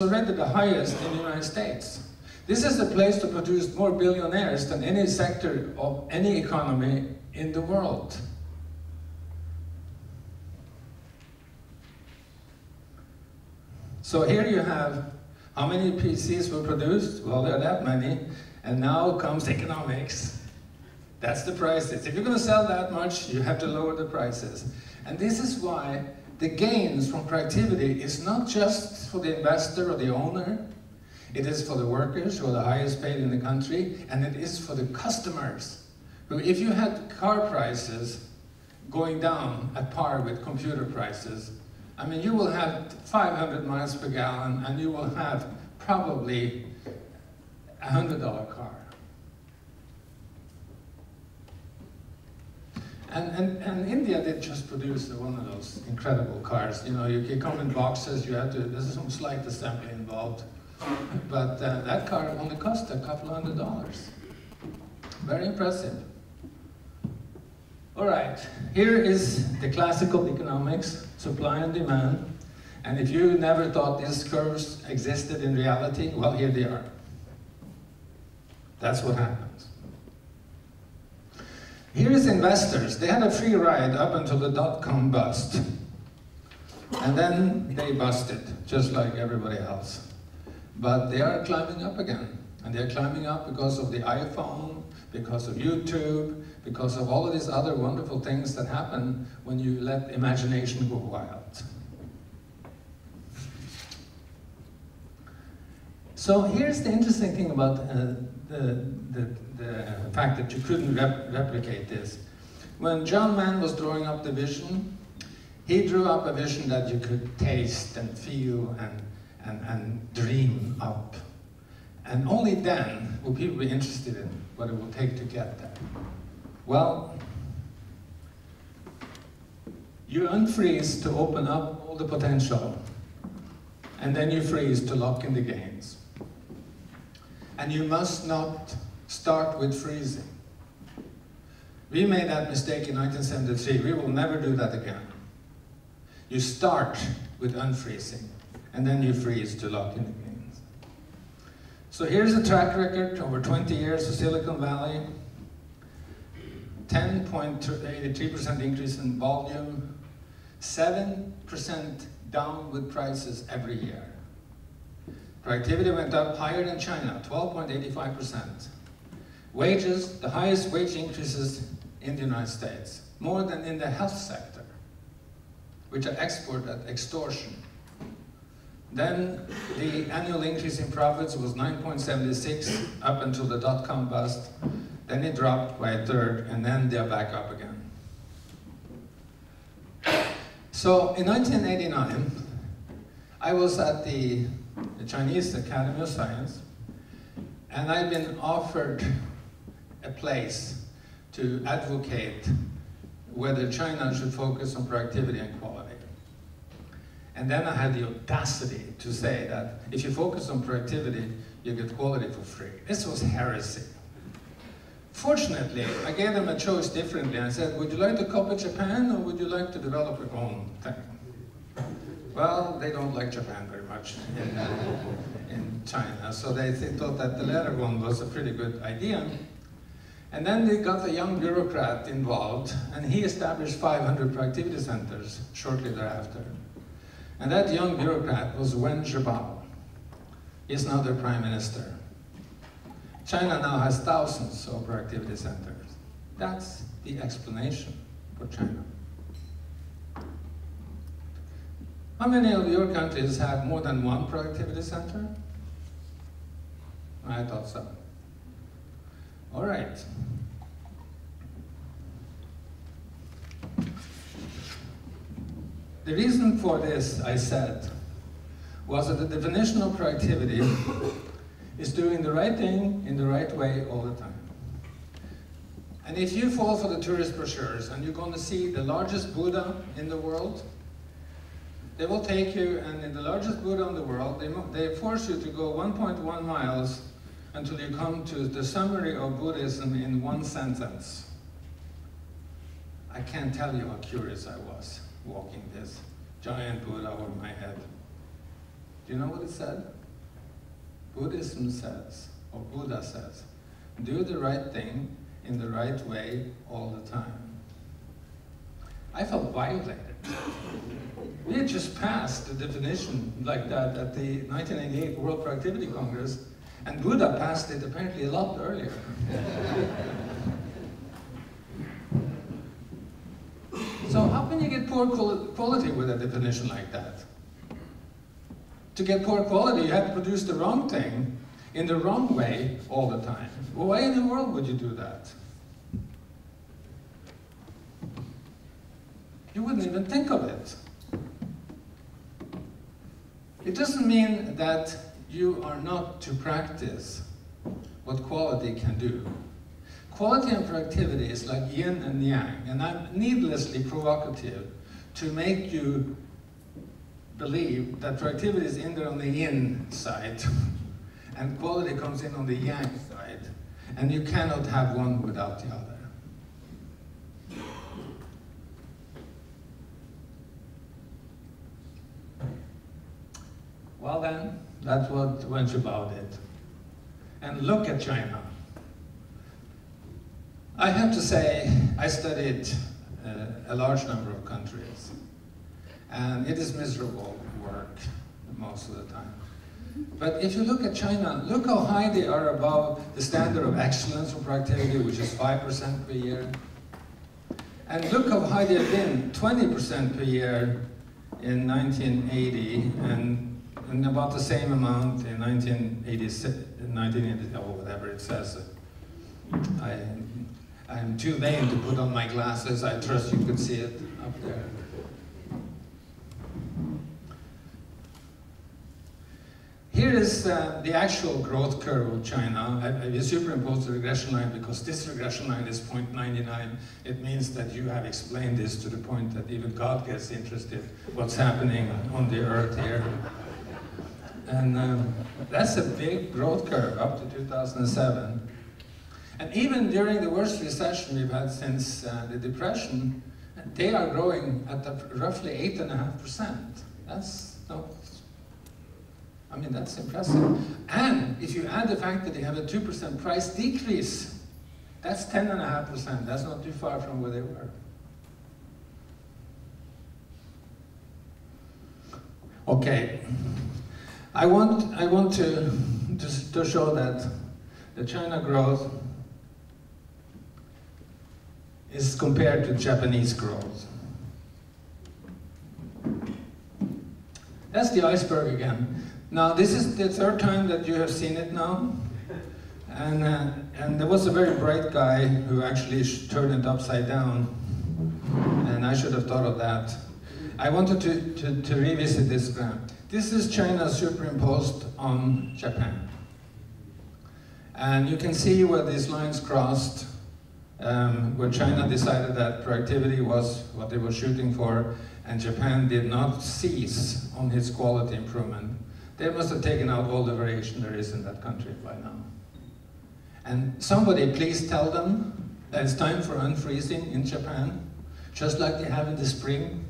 already the highest in the United States. This is a place to produce more billionaires than any sector of any economy in the world. So here you have how many EPCs were produced? Well, there are that many. And now comes economics. That's the prices. If you're going to sell that much, you have to lower the prices. And this is why the gains from productivity is not just for the investor or the owner. It is for the workers who are the highest paid in the country, and it is for the customers. Who, if you had car prices going down at par with computer prices, I mean, you will have 500 miles per gallon, and you will have probably a $100 car. And India did just produce one of those incredible cars. You know, you come in boxes, you have to, there's some slight assembly involved. But that car only cost a couple $100. Very impressive. All right, here is the classical economics, supply and demand. And if you never thought these curves existed in reality, well, here they are. That's what happens. Here is investors. They had a free ride up until the dot-com bust. And then they busted, just like everybody else. But they are climbing up again. And they're climbing up because of the iPhone, because of YouTube, because of all of these other wonderful things that happen when you let imagination go wild. So here's the interesting thing about the fact that you couldn't replicate this. When John Mann was drawing up the vision, he drew up a vision that you could taste and feel and dream up. And only then will people be interested in what it will take to get there. Well, you unfreeze to open up all the potential, and then you freeze to lock in the gains. And you must not start with freezing. We made that mistake in 1973. We will never do that again. You start with unfreezing, and then you freeze to lock in the gains. So here's a track record over 20 years of Silicon Valley. 10.83% increase in volume, 7% down with prices every year. Productivity went up higher than China, 12.85%. Wages, the highest wage increases in the United States, more than in the health sector, which are export at extortion. Then the annual increase in profits was 9.76 up until the dot-com bust. Then it dropped by a third, and then they're back up again. So in 1989, I was at the Chinese Academy of Science, and I'd been offered a place to advocate whether China should focus on productivity and quality. And then I had the audacity to say that if you focus on productivity, you get quality for free. This was heresy. Fortunately, I gave them a choice differently. I said, would you like to copy Japan, or would you like to develop your own thing? Well, they don't like Japan very much in China, so they thought that the latter one was a pretty good idea. And then they got a young bureaucrat involved, and he established 500 productivity centers shortly thereafter. And that young bureaucrat was Wen Jiabao. He's now their prime minister. China now has thousands of productivity centers. That's the explanation for China. How many of your countries have more than one productivity center? I thought so. All right. The reason for this, I said, was that the definition of productivity is doing the right thing in the right way all the time. And if you fall for the tourist brochures and you're going to see the largest Buddha in the world, they will take you, and in the largest Buddha in the world, they force you to go 1.1 miles until you come to the summary of Buddhism in one sentence. I can't tell you how curious I was walking this giant Buddha over my head. Do you know what it said? Buddhism says, or Buddha says, do the right thing in the right way all the time. I felt violated. We had just passed a definition like that at the 1988 World Productivity Congress, and Buddha passed it apparently a lot earlier. So how can you get poor quality with a definition like that? To get poor quality, you have to produce the wrong thing in the wrong way all the time. Well, why in the world would you do that? You wouldn't even think of it. It doesn't mean that you are not to practice what quality can do. Quality and productivity is like yin and yang, and I'm needlessly provocative to make you believe that productivity is in there on the yin side, and quality comes in on the yang side, and you cannot have one without the other. Well then, that's what went about it. And look at China. I have to say, I studied a large number of countries, and it is miserable work most of the time. But if you look at China, look how high they are above the standard of excellence for productivity, which is 5% per year. And look how high they've been, 20% per year in 1980, and about the same amount in 1980, or whatever it says. I'm too vain to put on my glasses. I trust you could see it up there. Here is the actual growth curve of China. I superimposed the regression line because this regression line is 0.99. It means that you have explained this to the point that even God gets interested what's happening on the earth here. And that's a big growth curve up to 2007. And even during the worst recession we've had since the Depression, they are growing at roughly 8.5%. That's impressive. And if you add the fact that they have a 2% price decrease, that's 10.5%. That's not too far from where they were. Okay. I want to show that the China growth is compared to Japanese growth. That's the iceberg again. Now this is the third time that you have seen it now, and there was a very bright guy who actually turned it upside down, and I should have thought of that. I wanted to revisit this graph. This is China superimposed on Japan. And you can see where these lines crossed, where China decided that productivity was what they were shooting for, and Japan did not cease on its quality improvement. They must have taken out all the variation there is in that country by now. And somebody please tell them that it's time for unfreezing in Japan, just like they have in the spring.